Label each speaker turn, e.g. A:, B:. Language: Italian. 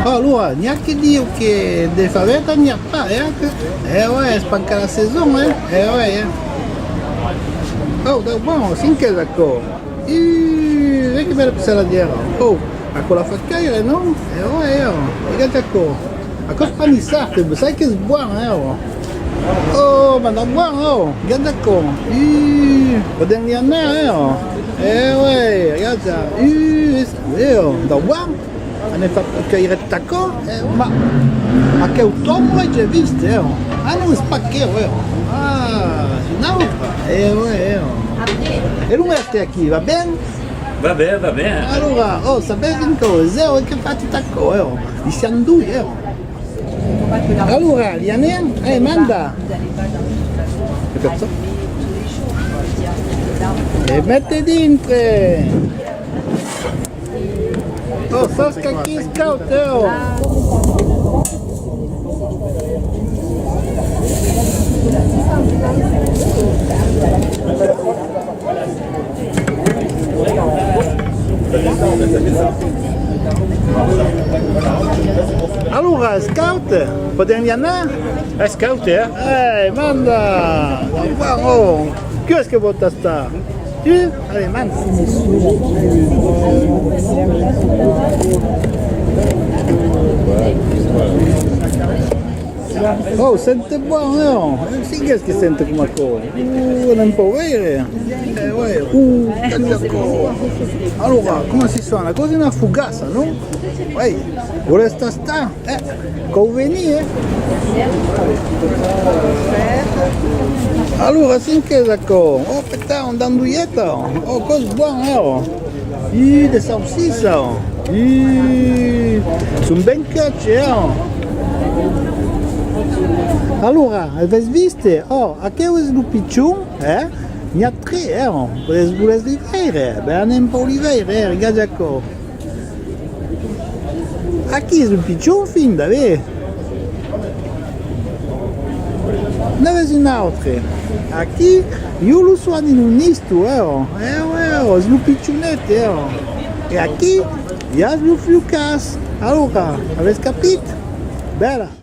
A: Allora, neanche Dio che de favetta ne ha pas, ouais, spanca la saison, ouais. Oh, buono, sì che d'accordo. Vedi che bella saladiera. Oh, a quella faccaia, no? Ouais, regarde d'accordo. A cosa panissate, sai che è buono, Oh, ma da buono, regarde d'accordo. Potem li andare, ouais, regarde, da buono. Ne fa caire tacco, ma che automo hai già visto, non spacchero, ah, un'altra, e lui è qui, va bene?
B: Va bene.
A: Allora, sapete una cosa, che fate tacco, di siamo due, Allora, Liane, manda. Che cazzo? E mette dentro. Oh, sosca aqui, scoutão! Allora, scout, podem andar?
B: É scout,
A: Manda! Vamos! Que é que eu vou testar? Allez, manda! Oh, sente buono, sì che sente come cosa. Non può vedere. Allora, come si suona? Così una fugazza, no? Vuole sta? Convenire? Allora, sì che d'accordo. Oh, aspetta, un danduietta. Oh, cosa buona, de salsiccia. Sono ben cacce, Allora, avete visto? A che è il piccione? Ne ha tre, volete li vedere? Bene, un po' li vedere, regarde qua. A chi è il piccione fin da vedere? Ne avete un altro? A chi? Io lo so in un isto, il piccionetto, E a chi? Io lo fiucas. Allora, avete capito? Bella!